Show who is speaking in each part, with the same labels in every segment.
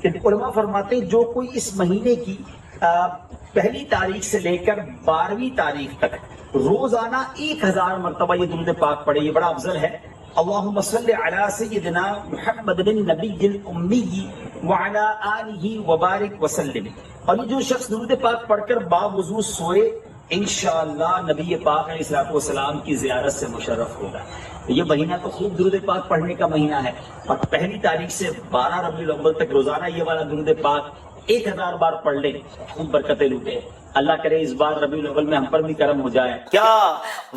Speaker 1: کہ علماء فرماتے ہیں جو کوئی اس مہینے کی پہلی تاریخ سے لے کر 12ویں تاریخ تک روزانہ 1000 مرتبہ یہ درود پاک پڑھے، یہ بڑا افضل ہے۔ اللہم صلی علی سیدنا محمد النبی الامی وعلی آلہ وبارک وسلم۔ اور یہ جو شخص درود پاک پڑھ کر باوضو سوئے، انشاءاللہ نبی پاک علیہ الصلوۃ والسلام کی زیارت سے مشرف ہوگا۔ یہ مہینہ تو خوب درود پاک پڑھنے کا مہینہ ہے، اور پہلی تاریخ سے 12 ربیع الاول تک روزانہ یہ والا درود پاک 1000 بار پڑھ لیں، خوب برکتیں لوٹیں۔ اللہ کرے اس بار ربیع الاول میں ہم پر بھی کرم ہو جائے۔
Speaker 2: کیا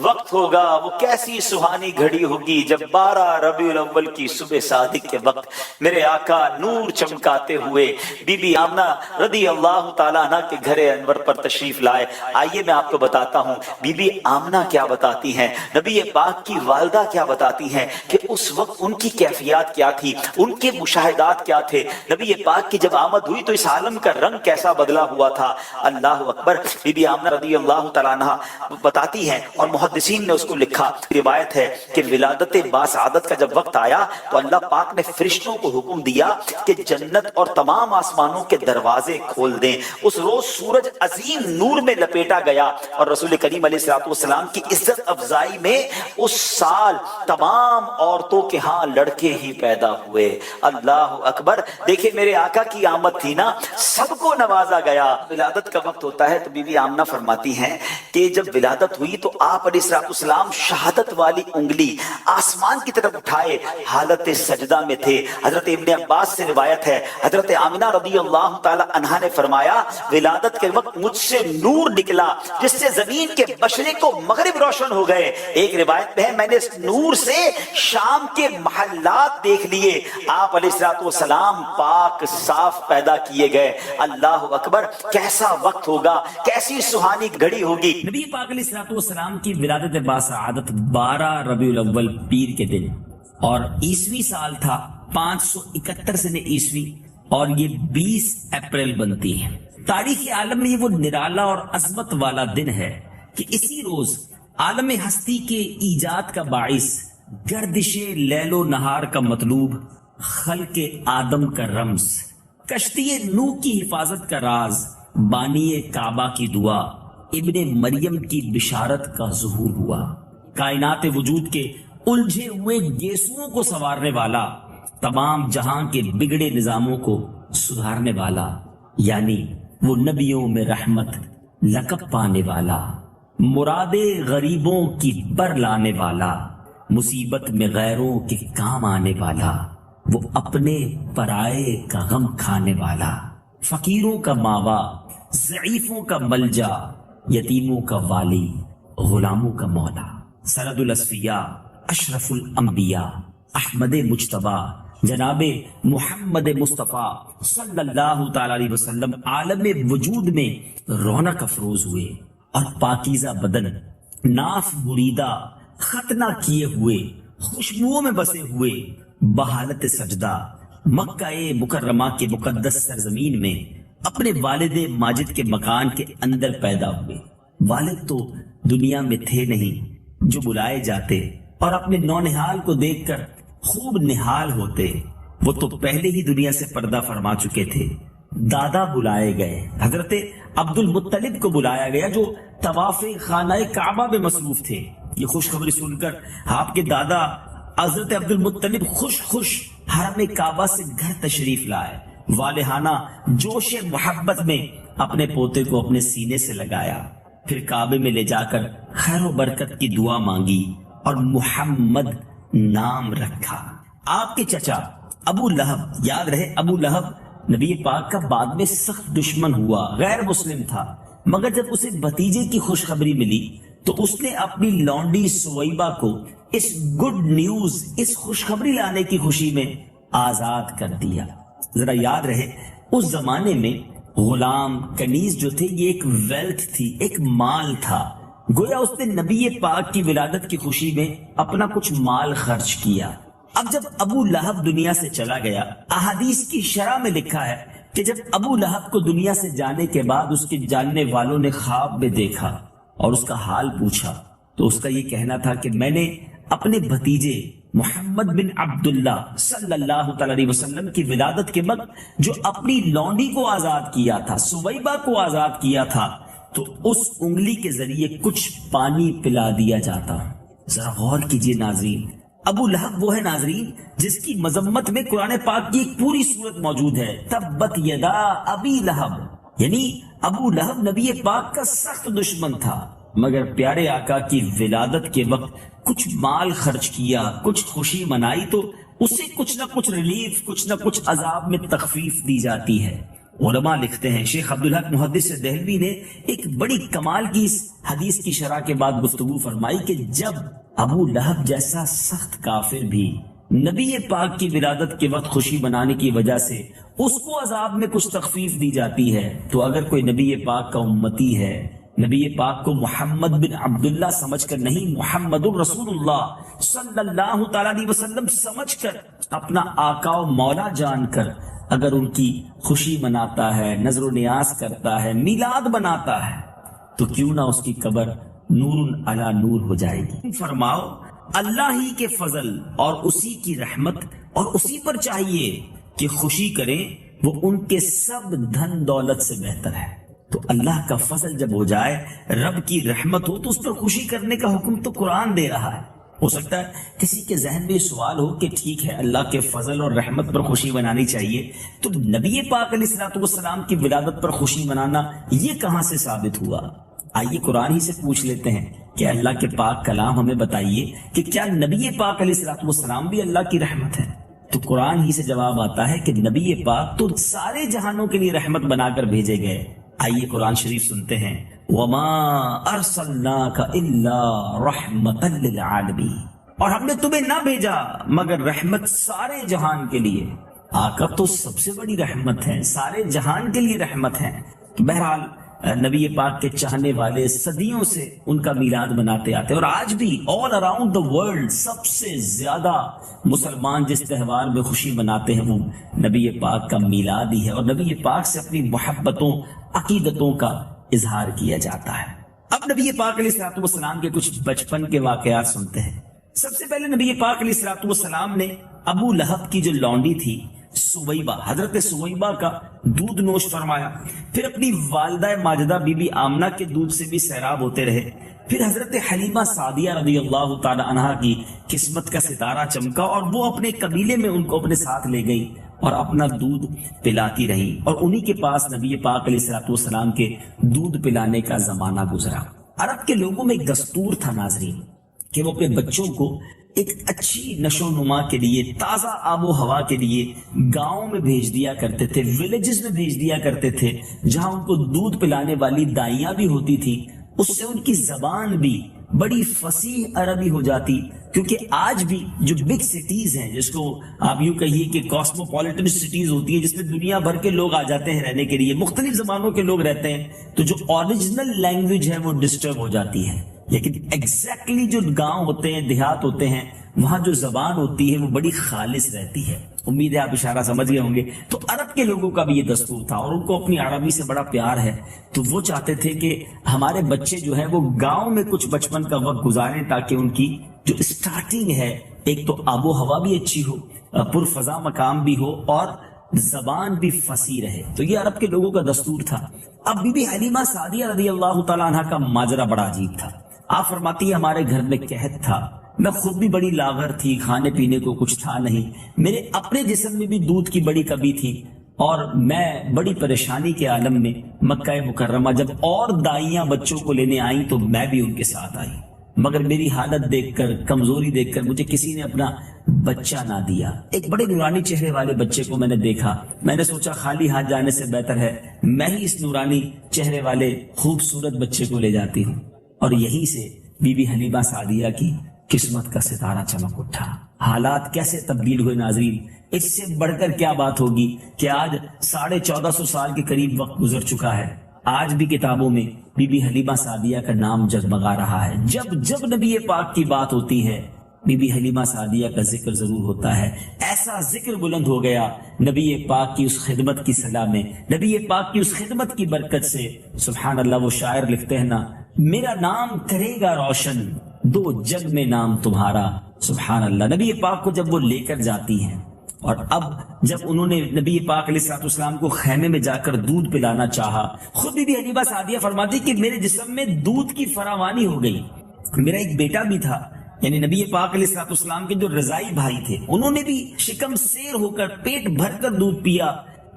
Speaker 2: وقت ہوگا، وہ کیسی سہانی گھڑی ہوگی جب 12 ربیع الاول کی صبح صادق کے وقت میرے آقا نور چمکاتے ہوئے بی بی آمنہ رضی اللہ تعالیٰ عنہ کے گھر انور پر تشریف لائے۔ آئیے میں آپ کو بتاتا ہوں بی بی آمنہ کیا بتاتی ہیں، نبی پاک کی والدہ کیا بتاتی ہیں کہ اس وقت ان کی کیفیات کیا تھی، ان کے مشاہدات کیا تھے۔ نبی پاک کی جب آمد ہوئی تو اس عالم کا رنگ کیسا بدلا ہوا تھا۔ اللہ اکبر۔ بی بی آمنہ رضی اللہ تعالیٰ عنہ بتاتی ہیں، اور محدثین نے اس کو لکھا، روایت ہے کہ ولادت باسعادت کا جب وقت آیا تو اللہ پاک نے فرشتوں کو حکم دیا کہ جنت اور تمام آسمانوں کے دروازے کھول دیں۔ اس روز سورج عظیم نور میں لپیٹا گیا، اور رسول کریم علیہ الصلوۃ والسلام کی عزت افزائی میں اس سال تمام عورتوں کے ہاں لڑکے ہی پیدا ہوئے۔ اللہ اکبر۔ دیکھیں میرے آقا کی آمد تھی نا، سب کو نوازا گیا۔ ولادت کا وقت ہوتا ہے تو بی بی آمنہ فرماتی ہیں کہ جب ولادت ہوئی تو آپ علیہ الصلوۃ والسلام شہادت والی انگلی آسمان کی طرف اٹھائے حالت سجدہ میں تھے۔ حضرت ابن عباس سے روایت ہے، حضرت آمنہ رضی اللہ تعالی عنہا نے فرمایا ولادت کے وقت مجھ سے نور نکلا جس سے زمین کے مشرق و مغرب روشن ہو گئے۔ ایک روایت میں ہے میں نے اس نور سے شام کے محلات دیکھ لیے۔ آپ علیہ الصلوۃ والسلام پاک صاف پیدا کیے گئے۔ اللہ اکبر۔ کیسا وقت ہوگا، کیسی سہانی گھڑی ہوگی۔
Speaker 3: نبی پاک علیہ الصلوۃ والسلام کی ولادت باسعادت 12 ربیع الاول پیر کے دن، اور عیسوی سال تھا 571 سن عیسوی، اور یہ 20 اپریل بنتی ہے۔ تاریخ عالم میں یہ وہ نرالا اور عظمت والا دن ہے کہ اسی روز عالم ہستی کے ایجاد کا باعث، گردش لیل و نہار کا مطلوب، خلق آدم کا رمز، کشتی نوح کی حفاظت کا راز، بانی کعبہ کی دعا، ابن مریم کی بشارت کا ظہور ہوا۔ کائنات وجود کے الجھے ہوئے گیسوؤں کو سنوارنے والا، تمام جہاں کے بگڑے نظاموں کو سدھارنے والا، یعنی وہ نبیوں میں رحمت لقب پانے والا، مراد غریبوں کی بر لانے والا، مصیبت میں غیروں کے کام آنے والا، وہ اپنے پرائے کا غم کھانے والا، فقیروں کا ماوا، ضعیفوں کا ملجا، یتیموں کا والی، غلاموں کا مولا، سرد الاصفیاء، اشرف الانبیاء، احمد مجتبیٰ، جناب محمد مصطفیٰ صلی اللہ تعالی علیہ وسلم عالم وجود میں رونق افروز ہوئے، اور پاکیزہ بدن، ناف بریدہ، ختنہ کیے ہوئے، خوشبوؤں میں بسے ہوئے، بحالت سجدہ مکہ مکرمہ کے مقدس سرزمین میں اپنے والد ماجد کے مکان کے اندر پیدا ہوئے۔ والد تو دنیا میں تھے نہیں جو بلائے جاتے اور اپنے نونہال کو دیکھ کر خوب نہال ہوتے، وہ تو پہلے ہی دنیا سے پردہ فرما چکے تھے۔ دادا بلائے گئے، حضرت عبد المطلب کو بلایا گیا جو طواف خانہ کعبہ میں مصروف تھے۔ یہ خوشخبری سن کر آپ کے دادا حضرت عبد المطلب خوش حرم کعبہ سے گھر تشریف لائے، والہانہ جوش محبت میں اپنے پوتے کو اپنے سینے سے لگایا، پھر کعبے میں لے جا کر خیر و برکت کی دعا مانگی اور محمد نام رکھا۔ آپ کے چچا ابو لہب، یاد رہے ابو لہب نبی پاک کا بعد میں سخت دشمن ہوا، غیر مسلم تھا، مگر جب اسے بھتیجے کی خوشخبری ملی تو اس نے اپنی لونڈی سویبہ کو اس گڈ نیوز، اس خوشخبری لانے کی خوشی میں آزاد کر دیا۔ ذرا یاد رہے اس زمانے میں غلام کنیز جو تھے یہ ایک ویلتھ تھی، ایک مال تھا۔ گویا اس نے نبی پاک کی ولادت کی خوشی میں اپنا کچھ مال خرچ کیا۔ اب جب ابو لہب دنیا سے چلا گیا، احادیث کی شرح میں لکھا ہے کہ جب ابو لہب کو دنیا سے جانے کے بعد اس کے جاننے والوں نے خواب میں دیکھا اور اس کا حال پوچھا تو اس کا یہ کہنا تھا کہ میں نے اپنے بھتیجے محمد بن عبداللہ صلی اللہ تعالی علیہ وسلم کی ولادت کے وقت جو اپنی لونڈی کو آزاد کیا تھا، سویبہ کو آزاد کیا تھا، تو اس انگلی کے ذریعے کچھ پانی پلا دیا جاتا۔ ذرا غور کیجئے ناظرین، ابو لہب وہ ہے ناظرین جس کی مذمت میں قرآن پاک کی ایک پوری سورت موجود ہے، تبت یدا ابی لہب، یعنی ابو لہب نبی پاک کا سخت دشمن تھا، مگر پیارے آقا کی ولادت کے وقت کچھ مال خرچ کیا، کچھ خوشی منائی، تو اسے کچھ نہ کچھ ریلیف، کچھ نہ کچھ عذاب میں تخفیف دی جاتی ہے۔ علماء لکھتے ہیں، شیخ عبدالحق محدث دہلوی نے ایک بڑی کمال کی اس حدیث کی شرح کے بعد گفتگو فرمائی کہ جب ابو لہب جیسا سخت کافر بھی نبی پاک کی ولادت کے وقت خوشی منانے کی وجہ سے اس کو عذاب میں کچھ تخفیف دی جاتی ہے، تو اگر کوئی نبی پاک کا امتی ہے، نبی پاک کو محمد بن عبداللہ سمجھ کر نہیں، محمد الرسول اللہ صلی اللہ تعالی علیہ وسلم سمجھ کر، اپنا آقا و مولا جان کر اگر ان کی خوشی مناتا ہے، نظر و نیاز کرتا ہے، میلاد مناتا ہے، تو کیوں نہ اس کی قبر نور علی نور ہو جائے گی۔ فرماؤ اللہ ہی کے فضل اور اسی کی رحمت اور اسی پر چاہیے کہ خوشی کریں، وہ ان کے سب دھن دولت سے بہتر ہے۔ تو اللہ کا فضل جب ہو جائے، رب کی رحمت ہو، تو اس پر خوشی کرنے کا حکم تو قرآن دے رہا ہے۔ ہو سکتا ہے کسی کے ذہن میں سوال ہو کہ ٹھیک ہے اللہ کے فضل اور رحمت پر خوشی منانی چاہیے، تو نبی پاک علیہ الصلوۃ والسلام کی ولادت پر خوشی منانا یہ کہاں سے ثابت ہوا؟ آئیے قرآن ہی سے پوچھ لیتے ہیں کہ اللہ کے پاک کلام ہمیں بتائیے کہ کیا نبی پاک علیہ الصلوۃ والسلام بھی اللہ کی رحمت ہے؟ تو قرآن ہی سے جواب آتا ہے کہ نبی پاک تو سارے جہانوں کے لیے رحمت بنا کر بھیجے گئے۔ آئیے قرآن شریف سنتے ہیں، وَمَا أَرْسَلْنَاكَ إِلَّا رَحْمَةً لِلْعَالَمِينَ، اور ہم نے تمہیں نہ بھیجا مگر رحمت سارے جہان کے لیے۔ آقا تو سب سے بڑی رحمت ہے، سارے جہان کے لیے رحمت ہے۔ بہرحال نبی پاک کے چاہنے والے صدیوں سے ان کا میلاد مناتے آتے، اور آج بھی آل اراؤنڈ دا ورلڈ سب سے زیادہ مسلمان جس تہوار میں خوشی مناتے ہیں وہ نبی پاک کا میلاد ہی ہے، اور نبی پاک سے اپنی محبتوں، عقیدتوں کا اظہار کیا جاتا ہے۔ اب نبی پاک علیہ الصلوۃ والسلام کے کچھ بچپن کے واقعات سنتے ہیں۔ سب سے پہلے نبی پاک علیہ الصلوۃ والسلام نے ابو لہب کی جو لونڈی تھی سویبہ، حضرت سویبہ کا دودھ نوش فرمایا، پھر اپنی والدہ ماجدہ بی بی آمنہ کے دودھ سے بھی سیراب ہوتے رہے، پھر حضرت حلیمہ سعدیہ رضی اللہ تعالی عنہا کی قسمت کا ستارہ چمکا اور وہ اپنے قبیلے میں ان کو اپنے ساتھ لے گئی اور اپنا دودھ پلاتی رہی، اور انہی کے پاس نبی پاک علیہ الصلوۃ والسلام کے دودھ پلانے کا زمانہ گزرا۔ عرب کے لوگوں میں ایک دستور تھا ناظرین کہ وہ اپنے بچوں کو ایک اچھی نشو و نما کے لیے، تازہ آب و ہوا کے لیے گاؤں میں بھیج دیا کرتے تھے، ولیجز میں بھیج دیا کرتے تھے، جہاں ان کو دودھ پلانے والی دائیاں بھی ہوتی تھی، اس سے ان کی زبان بھی بڑی فصیح عربی ہو جاتی، کیونکہ آج بھی جو بگ سٹیز ہیں، جس کو آپ یوں کہیے کہ کاسموپولیٹن سٹیز ہوتی ہیں، جس میں دنیا بھر کے لوگ آ جاتے ہیں رہنے کے لیے، مختلف زبانوں کے لوگ رہتے ہیں، تو جو اوریجنل لینگویج ہے وہ ڈسٹرب ہو جاتی ہے، لیکن ایگزیکٹلی جو گاؤں ہوتے ہیں، دیہات ہوتے ہیں، وہاں جو زبان ہوتی ہے وہ بڑی خالص رہتی ہے۔ امید ہے آپ اشارہ سمجھ گئے ہوں گے۔ تو عرب کے لوگوں کا بھی یہ دستور تھا اور ان کو اپنی عربی سے بڑا پیار ہے، تو وہ چاہتے تھے کہ ہمارے بچے جو ہیں وہ گاؤں میں کچھ بچپن کا وقت گزاریں، تاکہ ان کی جو اسٹارٹنگ ہے، ایک تو آب و ہوا بھی اچھی ہو، پرفضا مقام بھی ہو، اور زبان بھی فصیح رہے۔ تو یہ عرب کے لوگوں کا دستور تھا۔ اب بی بی حلیمہ سعدیہ رضی اللہ تعالیٰ عنہ کا ماجرا بڑا عجیب تھا۔ آپ فرماتی ہے ہمارے گھر میں قحط تھا، میں خود بھی بڑی لاغر تھی، کھانے پینے کو کچھ تھا نہیں، میرے اپنے جسم میں بھی دودھ کی بڑی کمی تھی، اور میں بڑی پریشانی کے عالم میں مکہ مکرمہ جب اور دائیاں بچوں کو لینے آئیں تو میں بھی ان کے ساتھ آئی، مگر میری حالت دیکھ کر، کمزوری دیکھ کر مجھے کسی نے اپنا بچہ نہ دیا۔ ایک بڑے نورانی چہرے والے بچے کو میں نے دیکھا، میں نے سوچا خالی ہاتھ جانے سے بہتر ہے میں ہی اس نورانی چہرے والے خوبصورت بچے کو لے جاتی ہوں، اور یہیں سے بی بی حلیمہ سعدیہ کی قسمت کا ستارہ چمک اٹھا۔ حالات کیسے تبدیل ہوئے ناظرین، اس سے بڑھ کر کیا بات ہوگی کہ آج 1450 سال کے قریب وقت گزر چکا ہے، آج بھی کتابوں میں بی بی حلیمہ سعدیہ کا نام جگمگا رہا ہے۔ جب نبی پاک کی بات ہوتی ہے بی بی حلیمہ سعدیہ کا ذکر ضرور ہوتا ہے۔ ایسا ذکر بلند ہو گیا نبی پاک کی اس خدمت کی صدا میں، نبی پاک کی اس خدمت کی برکت سے۔ سبحان اللہ، وہ شاعر لکھتے ہیں نا، میرا نام کرے گا روشن دو جگ میں نام تمہارا، سبحان اللہ۔ نبی پاک کو جب وہ لے کر جاتی ہیں، اور اب جب انہوں نے نبی پاک علیہ السلام کو خیمے میں جا کر دودھ پلانا چاہا، خود بی بی حلیمہ سعدیہ فرماتی کہ میرے جسم میں دودھ کی فراوانی ہو گئی۔ میرا ایک بیٹا بھی تھا، یعنی نبی پاک علیہ السلام کے جو رضائی بھائی تھے، انہوں نے بھی شکم سیر ہو کر پیٹ بھر کر دودھ پیا،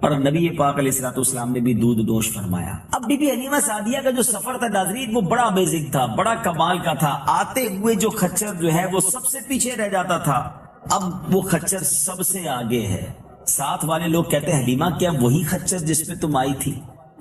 Speaker 3: اور نبی پاک علیہ السلام نے بھی دودھ نوش فرمایا۔ اب بی بی حلیمہ سعدیہ کا جو سفر تھا ناظرین، وہ بڑا بیزک تھا، بڑا کمال کا تھا۔ آتے ہوئے جو خچر جو ہے وہ سب سے پیچھے رہ جاتا تھا، اب وہ خچر سب سے آگے ہے۔ ساتھ والے لوگ کہتے ہیں حلیمہ کیا وہی خچر جس پہ تم آئی تھی؟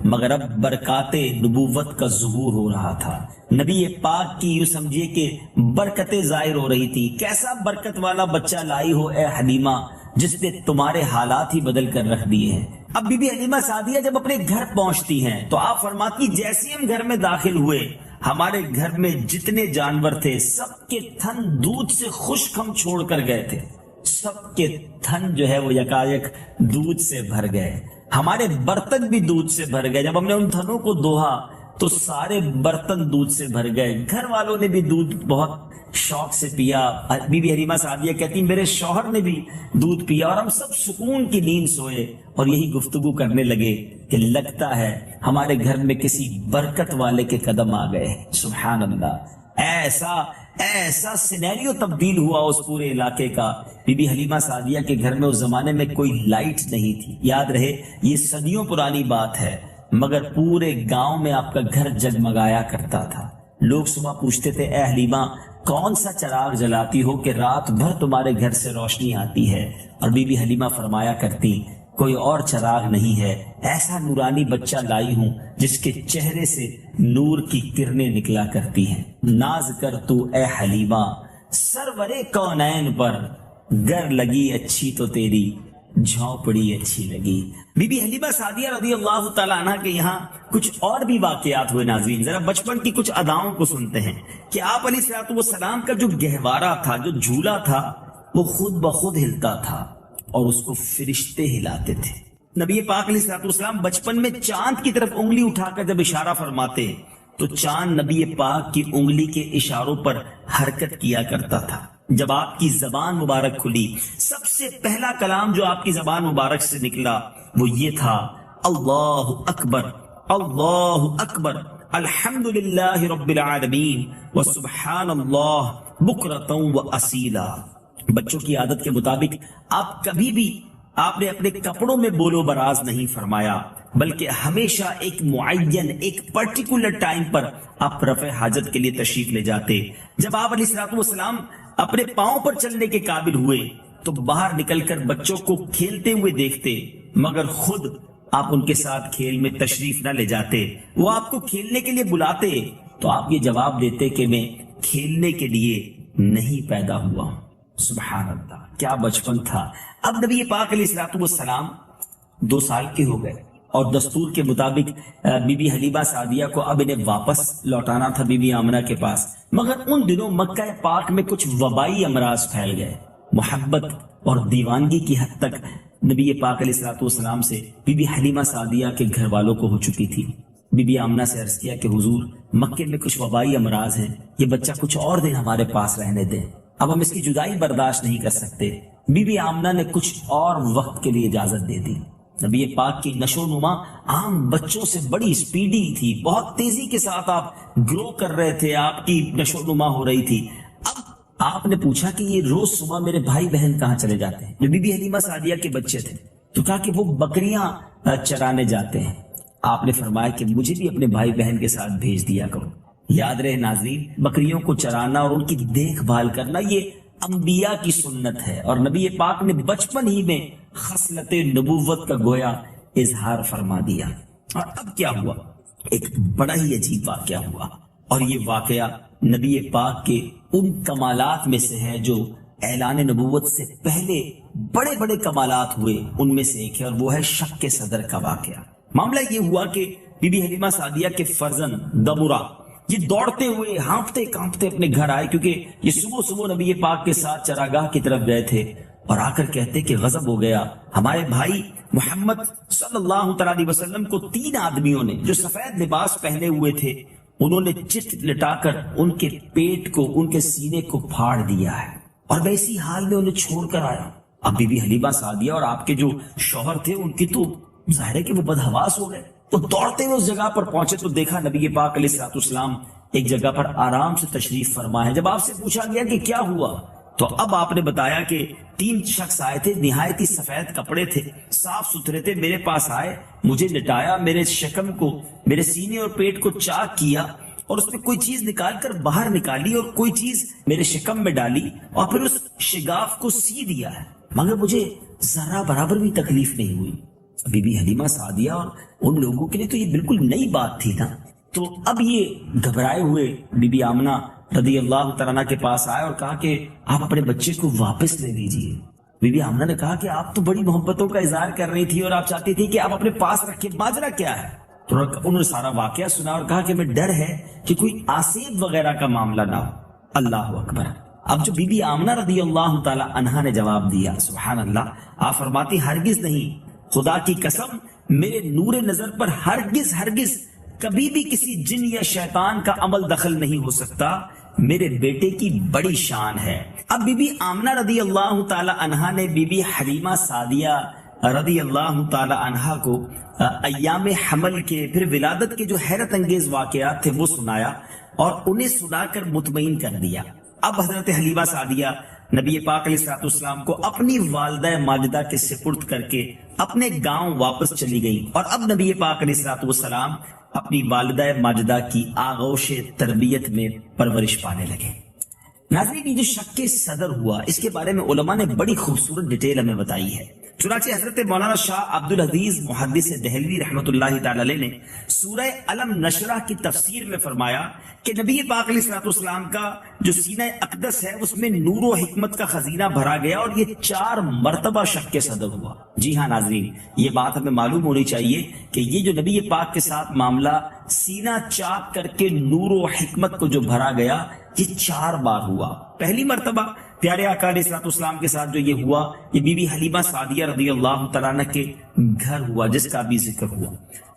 Speaker 3: مگر اب برکات نبوت کا ظہور ہو رہا تھا، نبی پاک کی یوں سمجھیے کہ برکتیں ظاہر ہو رہی تھی۔ کیسا برکت والا بچہ لائی ہو اے حلیمہ، جس نے تمہارے حالات ہی بدل کر رکھ دیے ہیں۔ اب بی بی حلیمہ سعدیہ جب اپنے گھر پہنچتی ہیں تو آپ فرماتی جیسے ہم گھر میں داخل ہوئے، ہمارے گھر میں جتنے جانور تھے سب کے تھن دودھ سے خشک ہم چھوڑ کر گئے تھے، سب کے تھن جو ہے وہ یکایک دودھ سے بھر گئے، ہمارے برتن بھی دودھ سے بھر گئے۔ جب ہم نے ان تھنوں کو دوہا تو سارے برتن دودھ سے بھر گئے، گھر والوں نے بھی دودھ بہت شوق سے پیا۔ بی بی حلیمہ سعدیہ کہتی میرے شوہر نے بھی دودھ پیا، اور ہم سب سکون کی نیند سوئے، اور یہی گفتگو کرنے لگے کہ لگتا ہے ہمارے گھر میں کسی برکت والے کے قدم آ گئے۔ سبحان اللہ، ایسا سینیریو تبدیل ہوا اس پورے علاقے کا۔ بی بی حلیمہ سعدیہ کے گھر میں اس زمانے میں کوئی لائٹ نہیں تھی، یاد رہے یہ صدیوں پرانی بات ہے، مگر پورے گاؤں میں آپ کا گھر جگمگایا کرتا تھا۔ لوگ صبح پوچھتے تھے اے حلیمہ کون سا چراغ جلاتی ہو کہ رات بھر تمہارے گھر سے روشنی آتی ہے؟ اور بی بی حلیمہ فرمایا کرتی کوئی اور چراغ نہیں ہے، ایسا نورانی بچہ لائی ہوں جس کے چہرے سے نور کی کرنیں نکلا کرتی ہیں۔ ناز کر تو اے حلیمہ سرورے کونین پر، گر لگی اچھی تو تیری جھونپڑی اچھی لگی۔ بی بی حلیمہ سعدیہ رضی اللہ تعالیٰ عنہ کے یہاں کچھ اور بھی واقعات ہوئے ناظرین، ذرا بچپن کی کچھ اداؤں کو سنتے ہیں کہ آپ علیہ الصلوۃ والسلام کا جو گہوارہ تھا، جو جھولا تھا، وہ خود بخود ہلتا تھا اور اس کو فرشتے ہلاتے تھے۔ نبی پاک علیہ الصلوۃ والسلام بچپن میں چاند کی طرف انگلی اٹھا کر جب اشارہ فرماتے تو چاند نبی پاک کی انگلی کے اشاروں پر حرکت کیا کرتا تھا۔ جب آپ کی زبان مبارک کھلی، سب سے پہلا کلام جو آپ کی زبان مبارک سے نکلا وہ یہ تھا اللہ اکبر، اللہ اکبر، الحمدللہ رب العالمین وسبحان اللہ بکرۃ واصیلا۔ بچوں کی عادت کے مطابق آپ کبھی بھی آپ نے اپنے کپڑوں میں بولو براز نہیں فرمایا، بلکہ ہمیشہ ایک معین ایک پرٹیکولر ٹائم پر آپ رفع حاجت کے لیے تشریف لے جاتے۔ جب آپ علیہ الصلوۃ والسلام اپنے پاؤں پر چلنے کے قابل ہوئے تو باہر نکل کر بچوں کو کھیلتے ہوئے دیکھتے، مگر خود آپ ان کے ساتھ کھیل میں تشریف نہ لے جاتے۔ وہ آپ کو کھیلنے کے لیے بلاتے تو آپ یہ جواب دیتے کہ میں کھیلنے کے لیے نہیں پیدا ہوا ہوں۔ سبحان اللہ، کیا بچپن تھا۔ اب نبی پاک علیہ الصلوۃ والسلام 2 سال کے ہو گئے، اور دستور کے مطابق بی بی حلیمہ سعدیہ کو اب انہیں واپس لوٹانا تھا بی بی آمنہ کے پاس، مگر ان دنوں مکہ پاک میں کچھ وبائی امراض پھیل گئے۔ محبت اور دیوانگی کی حد تک نبی پاک علیہ الصلوۃ والسلام سے بی بی حلیمہ سعدیہ کے گھر والوں کو ہو چکی تھی۔ بی بی آمنہ سے عرض کیا کہ حضور مکے میں کچھ وبائی امراض ہیں، یہ بچہ کچھ اور دن ہمارے پاس رہنے دیں، اب ہم اس کی جدائی برداشت نہیں کر سکتے۔ بی بی آمنہ نے کچھ اور وقت کے لیے اجازت دے دی۔ نبی پاک کی نشو نما عام بچوں سے بڑی سپیڈی تھی، بہت تیزی کے ساتھ آپ گرو کر رہے تھے، آپ کی نشو نما ہو رہی تھی۔ اب آپ نے پوچھا کہ یہ روز صبح میرے بھائی بہن کہاں چلے جاتے ہیں؟ جو بی بی حلیمہ سعدیہ کے بچے تھے، تو کہا کہ وہ بکریاں چرانے جاتے ہیں۔ آپ نے فرمایا کہ مجھے بھی اپنے بھائی بہن کے ساتھ بھیج دیا کرو۔ یاد رہے ناظرین، بکریوں کو چرانا اور ان کی دیکھ بھال کرنا یہ انبیاء کی سنت ہے، اور نبی پاک نے بچپن ہی میں خصلت نبوت کا گویا اظہار فرما دیا۔ اور اب کیا ہوا؟ ایک بڑا ہی عجیب واقعہ ہوا، اور یہ واقعہ نبی پاک کے ان کمالات میں سے ہے جو اعلان نبوت سے پہلے بڑے بڑے کمالات ہوئے، ان میں سے ایک ہے، اور وہ ہے شق صدر کا واقعہ۔ معاملہ یہ ہوا کہ بی بی حلیمہ سعدیہ کے فرزند دمرہ یہ دوڑتے ہوئے ہانپتے کانپتے اپنے گھر آئے، کیونکہ یہ صبح صبح نبی پاک کے ساتھ چراگاہ کی طرف گئے تھے، اور آ کر کہتے کہ غضب ہو گیا، ہمارے بھائی محمد صلی اللہ تعالی وسلم کو 3 آدمیوں نے جو سفید لباس پہنے ہوئے تھے انہوں نے چت لٹا کر ان کے پیٹ کو، ان کے سینے کو پھاڑ دیا ہے، اور میں اسی حال میں انہیں چھوڑ کر آیا۔ اب بی بی حلیمہ سعدیہ اور آپ کے جو شوہر تھے ان کی تو ظاہر ہے کہ وہ بدحواس ہو گئے، تو دوڑتے ہوئے اس جگہ پر پہنچے تو دیکھا نبی پاک علیہ الصلوۃ والسلام ایک جگہ پر آرام سے تشریف فرما ہے۔ جب آپ سے پوچھا گیا کہ کیا ہوا تو اب آپ نے بتایا کہ 3 شخص آئے تھے، نہایت ہی سفید کپڑے تھے، صاف ستھرے تھے، میرے پاس آئے، مجھے لٹایا، میرے شکم کو، میرے سینے اور پیٹ کو چاک کیا اور اس میں کوئی چیز نکال کر باہر نکالی اور کوئی چیز میرے شکم میں ڈالی اور پھر اس شگاف کو سی دیا ہے، مگر مجھے ذرہ برابر بھی تکلیف نہیں ہوئی۔ بی بی حلیمہ سعدیہ اور ان لوگوں کے لیے تو یہ بالکل نئی بات تھی نا، تو اب یہ گھبرائے ہوئے بی بی آمنہ رضی اللہ تعالیٰ عنہ کے پاس آئے اور کہا کہ آپ اپنے بچے کو واپس لے لیجیے۔ بی بی آمنہ نے کہا کہ آپ تو بڑی محبتوں کا اظہار کر رہی تھی اور آپ چاہتی تھی کہ آپ اپنے پاس رکھیں، ماجرا کیا ہے؟ تو انہوں نے سارا واقعہ سنا اور کہا کہ میں ڈر ہے کہ کوئی آسیب وغیرہ کا معاملہ نہ ہو۔ اللہ اکبر۔ اب جو بی بی آمنہ رضی اللہ تعالی عنہا نے جواب دیا، سبحان اللہ، آپ فرماتی ہرگز نہیں، خدا کی قسم میرے نور نظر پر ہرگز ہرگز کبھی بھی کسی جن یا شیطان کا عمل دخل نہیں ہو سکتا، میرے بیٹے کی بڑی شان ہے۔ اب بی بی آمنہ رضی اللہ تعالی عنہا نے بی بی حلیمہ سعدیہ رضی اللہ تعالی عنہا کو ایام حمل کے، پھر ولادت کے جو حیرت انگیز واقعات تھے وہ سنایا اور انہیں سنا کر مطمئن کر دیا۔ اب حضرت حلیمہ سعدیہ نبی پاک علیہ الصلوۃ والسلام کو اپنی والدہ ماجدہ کے سپرد کر کے اپنے گاؤں واپس چلی گئی، اور اب نبی پاک علیہ الصلوۃ والسلام اپنی والدہ ماجدہ کی آغوش تربیت میں پرورش پانے لگے۔ ناظرین، یہ جو شک صدر ہوا اس کے بارے میں علماء نے بڑی خوبصورت ڈیٹیل ہمیں بتائی ہے۔ چنانچہ حضرت مولانا شاہ عبد العزیز محدث دہلوی رحمۃ اللہ تعالی علیہ نے سورہ علم نشرہ کی تفسیر میں فرمایا کہ نبی پاک علیہ الصلوۃ والسلام کا جو سینہ اقدس ہے اس میں نور و حکمت کا خزینہ بھرا گیا اور یہ 4 مرتبہ شک صدر ہوا۔ جی ہاں ناظرین، یہ بات ہمیں معلوم ہونی چاہیے کہ یہ جو نبی پاک کے ساتھ معاملہ سینہ چاک کر کے نور و حکمت کو جو بھرا گیا یہ 4 بار ہوا۔ پہلی مرتبہ پیارے آقا علیہ الصلوۃ والسلام کے ساتھ جو یہ ہوا یہ بی بی حلیمہ سعدیہ رضی اللہ تعالیٰ عنہ کے گھر ہوا، جس کا بھی ذکر ہوا۔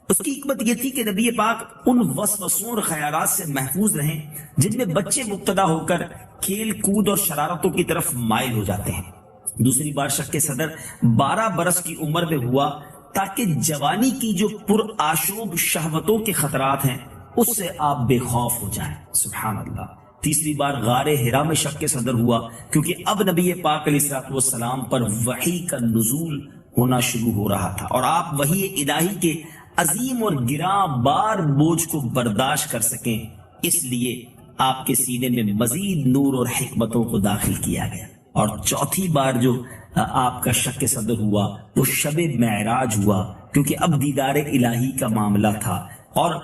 Speaker 3: اس کی حکمت یہ تھی کہ نبی پاک ان وسوسوں اور خیالات سے محفوظ رہیں جن میں بچے مبتلا ہو کر کھیل کود اور شرارتوں کی طرف مائل ہو جاتے ہیں۔ دوسری بار شک صدر 12 برس کی عمر میں ہوا تاکہ جوانی کی جو پرآشوب شہوتوں کے خطرات ہیں اس سے آپ بے خوف ہو جائیں، سبحان اللہ۔ تیسری بار غار حرا میں شک صدر ہوا کیونکہ اب نبی پاک علیہ الصلوۃ والسلام پر وحی کا نزول ہونا شروع ہو رہا تھا اور آپ وحی الہی کے عظیم اور گراں بار بوجھ کو برداشت کر سکیں، اس لیے آپ کے سینے میں مزید نور اور حکمتوں کو داخل کیا گیا۔ اور چوتھی بار جو آپ کا شک صدر ہوا وہ شب معراج ہوا کیونکہ اب دیدار الہی کا معاملہ تھا اور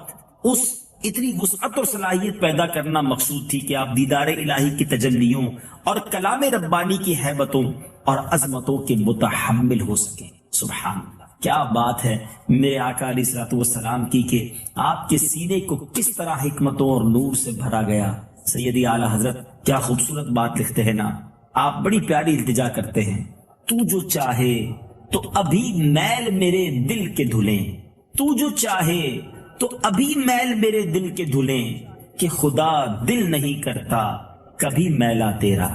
Speaker 3: اس اتنی وسعت اور صلاحیت پیدا کرنا مقصود تھی کہ آپ دیدار الہی کی تجلیوں اور کلام ربانی کی ہیبتوں اور عظمتوں کے متحمل ہو سکیں۔ سبحان اللہ، کیا بات ہے میرے آقا علیہ الصلوۃ والسلام کی کہ آپ کے سینے کو کس طرح حکمتوں اور نور سے بھرا گیا۔ سیدی اعلیٰ حضرت کیا خوبصورت بات لکھتے ہیں نا، آپ بڑی پیاری التجا کرتے ہیں، تو جو چاہے تو ابھی میل میرے دل کے دھلیں، تو جو چاہے تو ابھی میل میرے دل کے دھلیں، کہ خدا دل نہیں کرتا کبھی میلا تیرا۔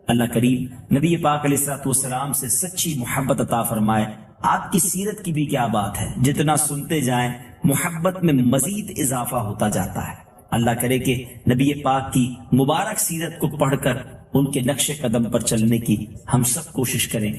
Speaker 3: اللہ کریم نبی پاک علیہ الصلوۃ والسلام سے سچی محبت عطا فرمائے۔ آپ کی سیرت کی بھی کیا بات ہے، جتنا سنتے جائیں محبت میں مزید اضافہ ہوتا جاتا ہے۔ اللہ کرے کہ نبی پاک کی مبارک سیرت کو پڑھ کر ان کے نقش قدم پر چلنے کی ہم سب کوشش کریں۔